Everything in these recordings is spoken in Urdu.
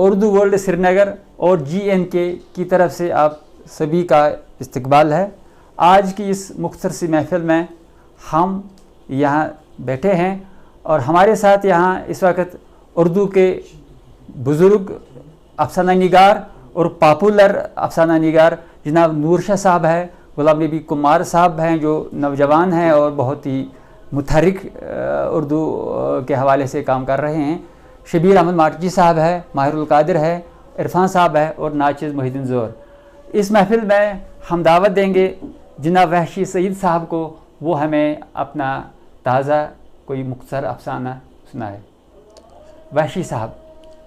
اردو ورلڈ سری نگر اور GNK کی طرف سے آپ سبھی کا استقبال ہے۔ آج کی اس مختصر سی محفل میں ہم یہاں بیٹھے ہیں اور ہمارے ساتھ یہاں اس وقت اردو کے بزرگ افسانہ نگار اور پاپولر افسانہ نگار جناب نور شاہ صاحب ہے، غلام نبی کمار صاحب ہیں جو نوجوان ہیں اور بہت ہی متحرک اردو کے حوالے سے کام کر رہے ہیں، شبیر احمد مارٹجی صاحب ہے، ماہر القادر ہے، عرفان صاحب ہے اور ناچز محی الدین زور۔ اس محفل میں ہم دعوت دیں گے جناب وحشی سعید صاحب کو، وہ ہمیں اپنا تازہ کوئی مختصر افسانہ سنائے۔ وحشی صاحب۔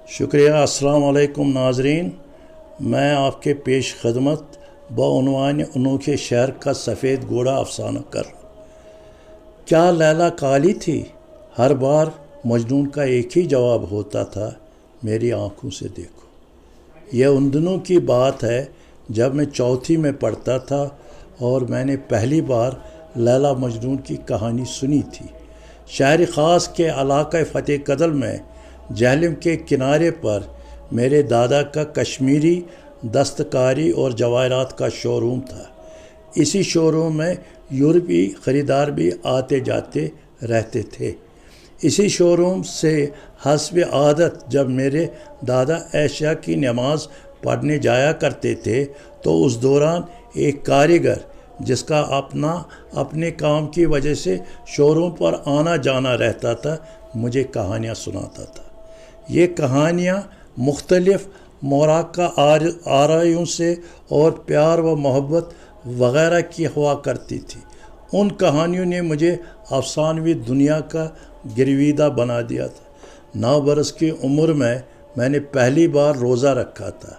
شکریہ۔ السلام علیکم ناظرین، میں آپ کے پیش خدمت بعنوان انوکھے شہر کا سفید گھوڑا افسانہ کر رہا ہوں۔ کیا لیلا کالی تھی؟ ہر بار مجنون کا ایک ہی جواب ہوتا تھا، میری آنکھوں سے دیکھو۔ یہ ان دنوں کی بات ہے جب میں چوتھی میں پڑھتا تھا اور میں نے پہلی بار لیلا مجنون کی کہانی سنی تھی۔ شہر خاص کے علاقہ فتح قدل میں جہلم کے کنارے پر میرے دادا کا کشمیری دستکاری اور جواہرات کا شو روم تھا۔ اسی شو روم میں یورپی خریدار بھی آتے جاتے رہتے تھے۔ اسی شو روم سے حسب عادت جب میرے دادا عشاء کی نماز پڑھنے جایا کرتے تھے تو اس دوران ایک کاریگر جس کا اپنے کام کی وجہ سے شو روم پر آنا جانا رہتا تھا مجھے کہانیاں سناتا تھا۔ یہ کہانیاں مختلف مراقہ آرائیوں سے اور پیار و محبت وغیرہ کی ہوا کرتی تھی۔ ان کہانیوں نے مجھے افسانوی دنیا کا گرویدہ بنا دیا تھا۔ 9 برس کی عمر میں نے پہلی بار روزہ رکھا تھا۔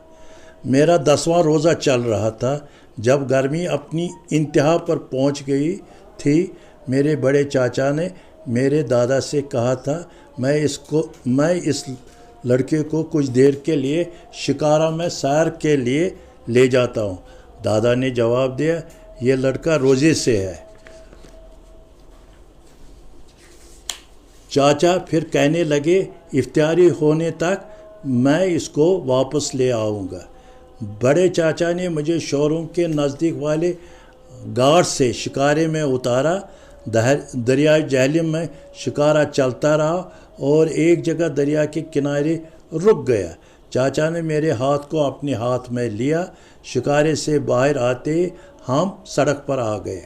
میرا 10واں روزہ چل رہا تھا جب گرمی اپنی انتہا پر پہنچ گئی تھی۔ میرے بڑے چاچا نے میرے دادا سے کہا تھا میں اس لڑکے کو کچھ دیر کے لیے شکارا میں سیر کے لیے لے جاتا ہوں۔ دادا نے جواب دیا یہ لڑکا روزے سے ہے۔ چاچا پھر کہنے لگے افطاری ہونے تک میں اس کو واپس لے آؤں گا۔ بڑے چاچا نے مجھے شو روم کے نزدیک والے گھاٹ سے شکارے میں اتارا۔ دریائے جہلم میں شکارہ چلتا رہا اور ایک جگہ دریا کے کنارے رک گیا۔ چاچا نے میرے ہاتھ کو اپنے ہاتھ میں لیا۔ شکارے سے باہر آتے ہم سڑک پر آ گئے۔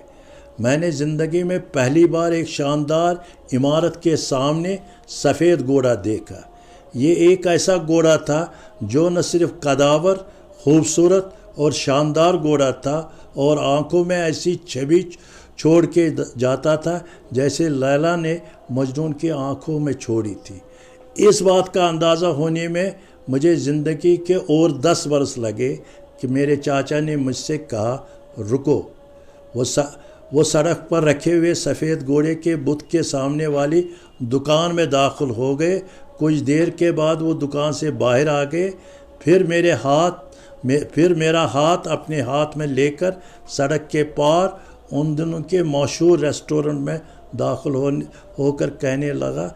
میں نے زندگی میں پہلی بار ایک شاندار عمارت کے سامنے سفید گھوڑا دیکھا۔ یہ ایک ایسا گھوڑا تھا جو نہ صرف قداور، خوبصورت اور شاندار گھوڑا تھا اور آنکھوں میں ایسی چھبی چھوڑ کے جاتا تھا جیسے لیلا نے مجنون کی آنکھوں میں چھوڑی تھی۔ اس بات کا اندازہ ہونے میں مجھے زندگی کے اور 10 برس لگے کہ میرے چاچا نے مجھ سے کہا رکو۔ وہ سڑک پر رکھے ہوئے سفید گھوڑے کے بت کے سامنے والی دکان میں داخل ہو گئے۔ کچھ دیر کے بعد وہ دکان سے باہر آ گئے۔ پھر میرا ہاتھ اپنے ہاتھ میں لے کر سڑک کے پار ان دنوں کے مشہور ریسٹورنٹ میں داخل ہو کر کہنے لگا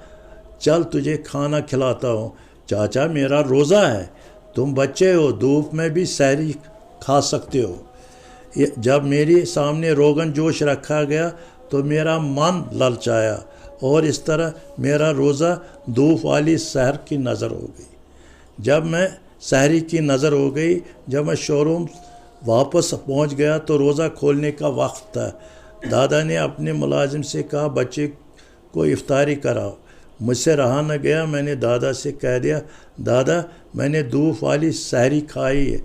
چل تجھے کھانا کھلاتا ہوں۔ چاچا میرا روزہ ہے، تم بچے ہو، دھوپ میں بھی سحری کھا سکتے ہو۔ جب میرے سامنے روغن جوش رکھا گیا تو میرا من للچایا اور اس طرح میرا روزہ دھوپ والی سحر کی نظر ہو گئی۔ جب میں شو روم واپس پہنچ گیا تو روزہ کھولنے کا وقت تھا۔ دادا نے اپنے ملازم سے کہا بچے کو افطاری کراؤ۔ مجھ سے رہا نہ گیا، میں نے دادا سے کہہ دیا دادا میں نے دھوپ والی سحری کھائی ہے۔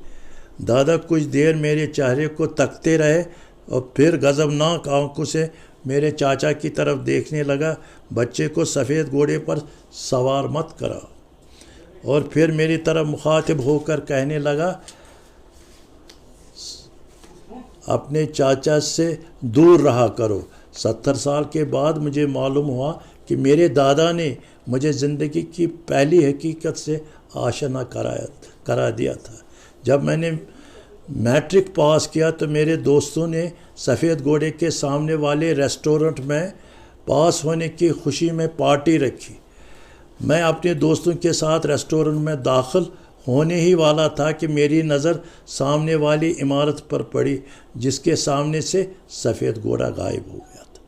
دادا کچھ دیر میرے چہرے کو تکتے رہے اور پھر غضبناک آنکھوں سے میرے چاچا کی طرف دیکھنے لگا، بچے کو سفید گھوڑے پر سوار مت کراؤ۔ اور پھر میری طرف مخاطب ہو کر کہنے لگا اپنے چاچا سے دور رہا کرو۔ 70 سال کے بعد مجھے معلوم ہوا کہ میرے دادا نے مجھے زندگی کی پہلی حقیقت سے آشنا کرا دیا تھا۔ جب میں نے میٹرک پاس کیا تو میرے دوستوں نے سفید گھوڑے کے سامنے والے ریسٹورنٹ میں پاس ہونے کی خوشی میں پارٹی رکھی۔ میں اپنے دوستوں کے ساتھ ریسٹورنٹ میں داخل ہونے ہی والا تھا کہ میری نظر سامنے والی عمارت پر پڑی جس کے سامنے سے سفید گھوڑا غائب ہو گیا تھا۔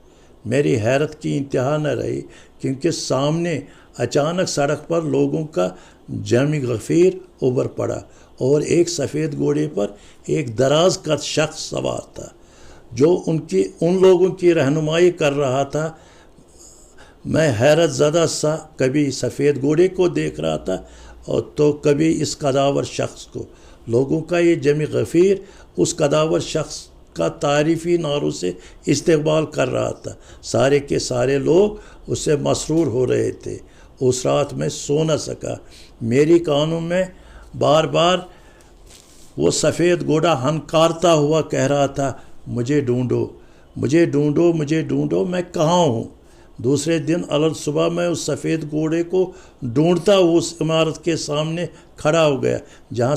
میری حیرت کی انتہا نہ رہی کیونکہ سامنے اچانک سڑک پر لوگوں کا جمع غفیر ابھر پڑا اور ایک سفید گھوڑے پر ایک دراز قد شخص سوار تھا جو ان لوگوں کی رہنمائی کر رہا تھا۔ میں حیرت زدہ سا کبھی سفید گھوڑے کو دیکھ رہا تھا اور تو کبھی اس قداور شخص کو۔ لوگوں کا یہ جمع غفیر اس قداور شخص کا تعریفی نعروں سے استقبال کر رہا تھا۔ سارے کے سارے لوگ اس سے مسرور ہو رہے تھے۔ اس رات میں سو نہ سکا۔ میری کانوں میں بار بار وہ سفید گھوڑا ہنکارتا ہوا کہہ رہا تھا، مجھے ڈھونڈو، مجھے ڈھونڈو، مجھے ڈھونڈو، میں کہاں ہوں؟ دوسرے دن الصبح میں اس سفید گھوڑے کو ڈھونڈتا ہوا اس عمارت کے سامنے کھڑا ہو گیا جہاں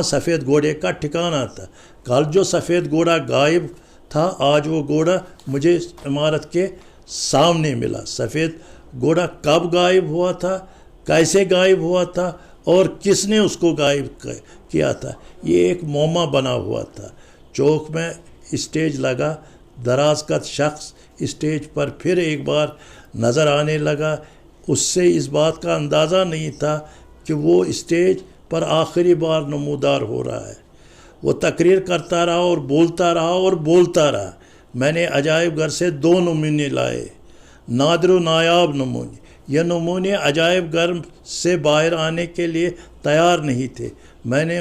سفید گھوڑے کا ٹھکانہ تھا۔ کل جو سفید گھوڑا غائب تھا آج وہ گھوڑا مجھے اس عمارت کے سامنے ملا۔ سفید گھوڑا کب غائب ہوا تھا، کیسے غائب ہوا تھا اور کس نے اس کو غائب کیا تھا، یہ ایک معمہ بنا ہوا تھا۔ چوک میں اسٹیج لگا، دراز قد شخص اسٹیج پر پھر ایک بار نظر آنے لگا۔ اس سے اس بات کا اندازہ نہیں تھا کہ وہ اسٹیج پر آخری بار نمودار ہو رہا ہے۔ وہ تقریر کرتا رہا اور بولتا رہا۔ میں نے عجائب گھر سے 2 نمونے لائے، نادر و نایاب نمونے۔ یہ نمونے عجائب گھر سے باہر آنے کے لیے تیار نہیں تھے۔ میں نے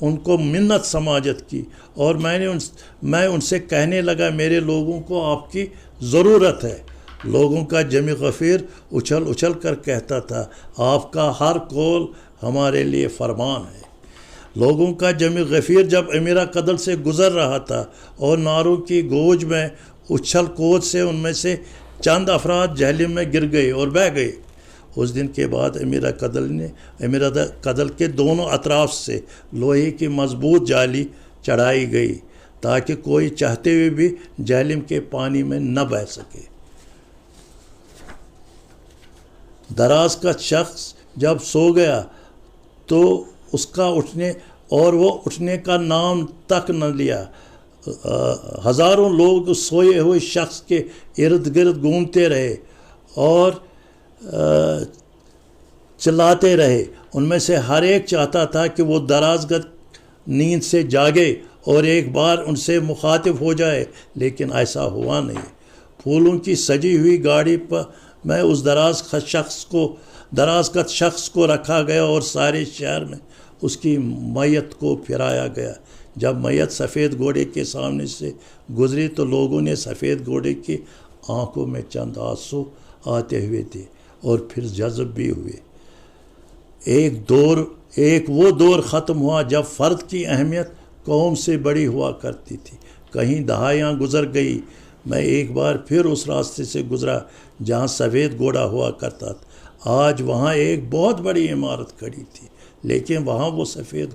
ان کو منت سماجت کی اور میں ان سے کہنے لگا، میرے لوگوں کو آپ کی ضرورت ہے۔ لوگوں کا جمع غفیر اچھل کر کہتا تھا، آپ کا ہر قول ہمارے لیے فرمان ہے۔ لوگوں کا جمع غفیر جب امیرا قدل سے گزر رہا تھا اور نعروں کی گوج میں اچھل کود سے ان میں سے چند افراد جہلم میں گر گئے اور بہہ گئے۔ اس دن کے بعد امیرا قدل کے دونوں اطراف سے لوہے کی مضبوط جالی چڑھائی گئی تاکہ کوئی چاہتے ہوئے بھی جہلم کے پانی میں نہ بہہ سکے۔ دراز کا شخص جب سو گیا تو اس کا وہ اٹھنے کا نام تک نہ لیا۔ ہزاروں لوگ اس سوئے ہوئے شخص کے ارد گرد گھومتے رہے اور چلاتے رہے۔ ان میں سے ہر ایک چاہتا تھا کہ وہ درازگت نیند سے جاگے اور ایک بار ان سے مخاطب ہو جائے، لیکن ایسا ہوا نہیں۔ پھولوں کی سجی ہوئی گاڑی پر میں اس درازگت شخص کو رکھا گیا اور سارے شہر میں اس کی میت کو پھرایا گیا۔ جب میت سفید گھوڑے کے سامنے سے گزری تو لوگوں نے سفید گھوڑے کی آنکھوں میں چند آنسو آتے ہوئے تھے اور پھر جذب بھی ہوئے۔ ایک وہ دور ختم ہوا جب فرد کی اہمیت قوم سے بڑی ہوا کرتی تھی۔ کہیں دہائیاں گزر گئی، میں ایک بار پھر اس راستے سے گزرا جہاں سفید گھوڑا ہوا کرتا تھا۔ آج وہاں ایک بہت بڑی عمارت کھڑی تھی، لیکن وہاں وہ سفید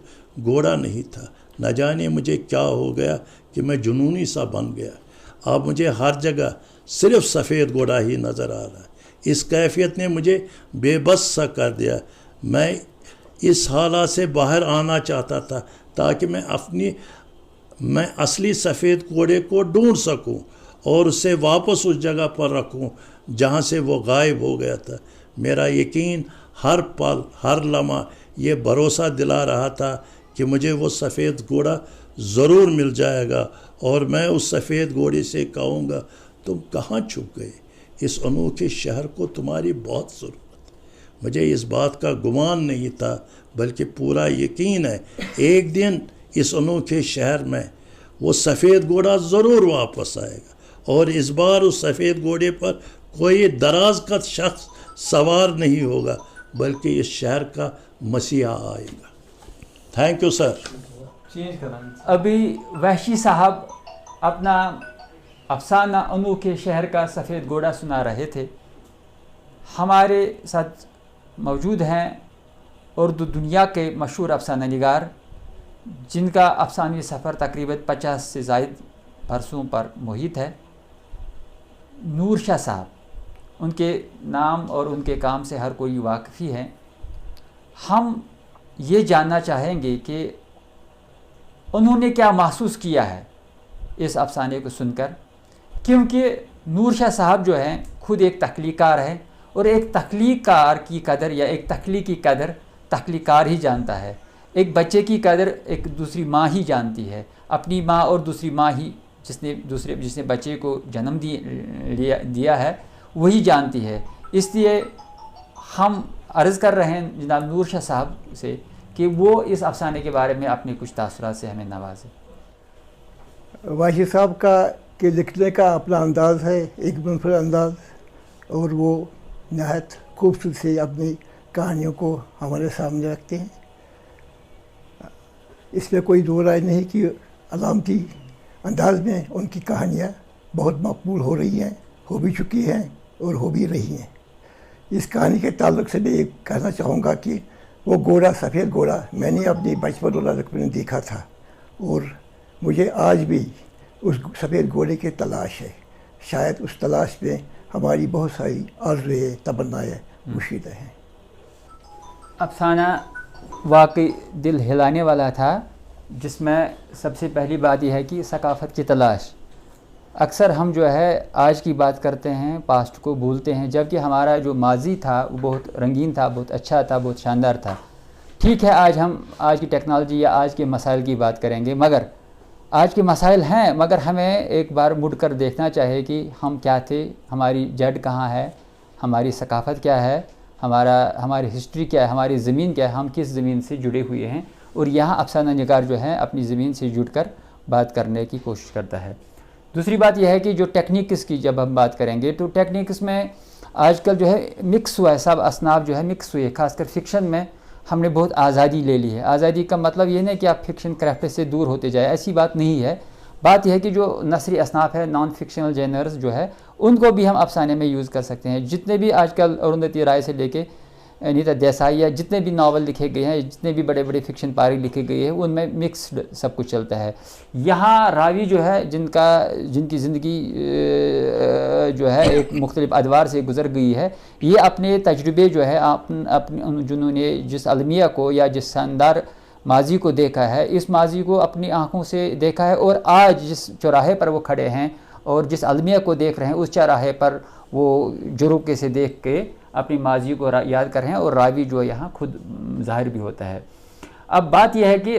گھوڑا نہیں تھا۔ نہ جانے مجھے کیا ہو گیا کہ میں جنونی سا بن گیا۔ اب مجھے ہر جگہ صرف سفید گھوڑا ہی نظر آ رہا ہے۔ اس کیفیت نے مجھے بے بس سا کر دیا۔ میں اس حالات سے باہر آنا چاہتا تھا تاکہ میں اصلی سفید گھوڑے کو ڈھونڈ سکوں اور اسے واپس اس جگہ پر رکھوں جہاں سے وہ غائب ہو گیا تھا۔ میرا یقین ہر پل ہر لمحہ یہ بھروسہ دلا رہا تھا کہ مجھے وہ سفید گھوڑا ضرور مل جائے گا اور میں اس سفید گھوڑے سے کہوں گا، تم کہاں چھپ گئے؟ اس انوکھے شہر کو تمہاری بہت ضرورت ہے۔ مجھے اس بات کا گمان نہیں تھا بلکہ پورا یقین ہے، ایک دن اس انوکھے شہر میں وہ سفید گھوڑا ضرور واپس آئے گا اور اس بار اس سفید گھوڑے پر کوئی دراز قد شخص سوار نہیں ہوگا بلکہ اس شہر کا مسیحا آئے گا۔ Thank you sir. ابھی وحشی صاحب اپنا افسانہ انوکھے شہر کا سفید گھوڑا سنا رہے تھے۔ ہمارے ساتھ موجود ہیں اردو دنیا کے مشہور افسانہ نگار جن کا افسانوی سفر تقریباً 50 سے زائد برسوں پر محیط ہے، نور شاہ صاحب۔ ان کے نام اور ان کے کام سے ہر کوئی واقفی ہے۔ ہم یہ جاننا چاہیں گے کہ انہوں نے کیا محسوس کیا ہے اس افسانے کو سن کر، کیونکہ نور شاہ صاحب جو ہیں خود ایک تخلیق کار ہیں، اور ایک تخلیق کار کی قدر یا ایک تخلیق کی قدر تخلیق کار ہی جانتا ہے. ایک بچے کی قدر ایک دوسری ماں ہی جانتی ہے، اپنی ماں اور دوسری ماں ہی جس نے بچے کو جنم دیا ہے وہی جانتی ہے. اس لیے ہم عرض کر رہے ہیں جناب نور شاہ صاحب سے کہ وہ اس افسانے کے بارے میں اپنے کچھ تاثرات سے ہمیں نوازیں. واحد صاحب کا کہ لکھنے کا اپنا انداز ہے، ایک منفرد انداز، اور وہ نہایت خوبصورت سے اپنی کہانیوں کو ہمارے سامنے رکھتے ہیں. اس میں کوئی دو رائے نہیں کہ علامتی انداز میں ان کی کہانیاں بہت مقبول ہو رہی ہیں، ہو بھی چکی ہیں اور ہو بھی رہی ہیں. اس کہانی کے تعلق سے میں یہ کہنا چاہوں گا کہ وہ گھوڑا، سفید گھوڑا، میں نے اپنی بچپن اور لڑک میں دیکھا تھا، اور مجھے آج بھی اس سفید گھوڑے کی تلاش ہے. شاید اس تلاش میں ہماری بہت ساری آرزویں، تمنائیں مشیدہ ہیں. افسانہ واقعی دل ہلانے والا تھا، جس میں سب سے پہلی بات یہ ہے کہ ثقافت کی تلاش. اکثر ہم جو ہے آج کی بات کرتے ہیں، پاسٹ کو بھولتے ہیں، جبکہ ہمارا جو ماضی تھا وہ بہت رنگین تھا، بہت اچھا تھا، بہت شاندار تھا. ٹھیک ہے ہم آج کی ٹیکنالوجی یا آج کے مسائل کی بات کریں گے، مگر آج کے مسائل ہیں، مگر ہمیں ایک بار مڑ کر دیکھنا چاہیے کہ ہم کیا تھے، ہماری جڑ کہاں ہے، ہماری ثقافت کیا ہے، ہماری ہسٹری کیا ہے، ہماری زمین کیا ہے، ہم کس زمین سے جڑے ہوئے ہیں. اور یہاں افسانہ نگار جو ہے اپنی زمین سے جڑ کر بات کرنے کی کوشش کرتا ہے. دوسری بات یہ ہے کہ جو ٹیکنیکس کی جب ہم بات کریں گے تو ٹیکنیکس میں آج کل جو ہے مکس ہوا ہے، سب اصناف جو ہے مکس ہوئے، خاص کر فکشن میں ہم نے بہت آزادی لے لی ہے. آزادی کا مطلب یہ نہیں کہ آپ فکشن کرافٹ سے دور ہوتے جائے، ایسی بات نہیں ہے. بات یہ ہے کہ جو نثری اصناف ہے، نان فکشنل جینرز جو ہے، ان کو بھی ہم افسانے میں یوز کر سکتے ہیں. جتنے بھی آج کل اروندھتی رائے سے لے کے نیتا دیسائی یا جتنے بھی ناول لکھے گئے ہیں، جتنے بھی بڑے بڑے فکشن پارے لکھے گئے ہیں، ان میں مکسڈ سب کچھ چلتا ہے. یہاں راوی جو ہے جن کی زندگی جو ہے ایک مختلف ادوار سے گزر گئی ہے، یہ اپنے تجربے جو ہے جنہوں نے جس المیہ کو یا جس شاندار ماضی کو دیکھا ہے، اس ماضی کو اپنی آنکھوں سے دیکھا ہے، اور آج جس چوراہے پر وہ کھڑے ہیں اور جس المیہ کو دیکھ رہے ہیں، اس چوراہے پر وہ جروکے سے دیکھ کے اپنی ماضی کو یاد کر رہے ہیں، اور راوی جو یہاں خود ظاہر بھی ہوتا ہے. اب بات یہ ہے کہ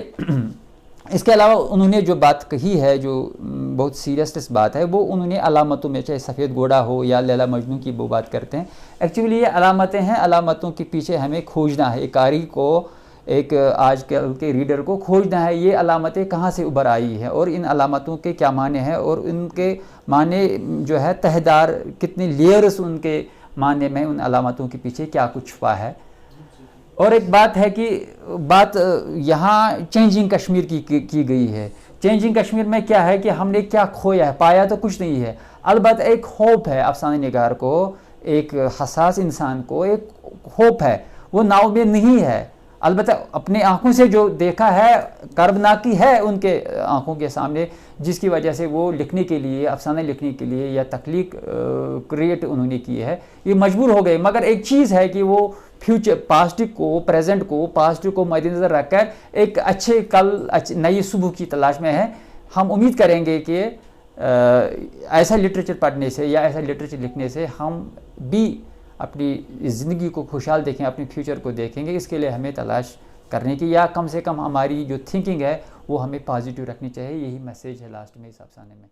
اس کے علاوہ انہوں نے جو بات کہی ہے، جو بہت سیریس بات ہے، وہ انہوں نے علامتوں میں، چاہے سفید گھوڑا ہو یا لیلا مجنوں کی وہ بات کرتے ہیں. ایکچولی یہ علامتیں ہیں، علامتوں کے پیچھے ہمیں کھوجنا ہے. ایک قاری کو، ایک آج کل کے ریڈر کو کھوجنا ہے یہ علامتیں کہاں سے ابھر آئی ہیں، اور ان علامتوں کے کیا معنی ہیں، اور ان کے معنی جو ہے تہدار کتنے لیئرز ان کے معنی میں، ان علامتوں کے پیچھے کیا کچھ چھپا ہے. اور ایک بات ہے کہ بات یہاں چینجنگ کشمیر کی گئی ہے. چینجنگ کشمیر میں کیا ہے کہ ہم نے کیا کھویا ہے، پایا تو کچھ نہیں ہے. البتہ ایک ہوپ ہے افسانہ نگار کو، ایک حساس انسان کو ایک ہوپ ہے، وہ نا امید نہیں ہے. البتہ اپنے آنکھوں سے جو دیکھا ہے کربناکی ہے ان کے آنکھوں کے سامنے، جس کی وجہ سے وہ لکھنے کے لیے، افسانہ لکھنے کے لیے یا تخلیق کریٹ انہوں نے کی ہے، یہ مجبور ہو گئے. مگر ایک چیز ہے کہ وہ فیوچر، پاسٹ کو مد نظر رکھ کر ایک اچھے کل، نئی صبح کی تلاش میں ہے. ہم امید کریں گے کہ ایسا لٹریچر پڑھنے سے یا ایسا لٹریچر لکھنے سے ہم بھی اپنی زندگی کو خوشحال دیکھیں، اپنے فیوچر کو دیکھیں گے. اس کے لیے ہمیں تلاش کرنے کی، یا کم سے کم ہماری جو تھنکنگ ہے وہ ہمیں پازیٹیو رکھنی چاہیے. یہی میسیج ہے لاسٹ میں اس افسانے میں.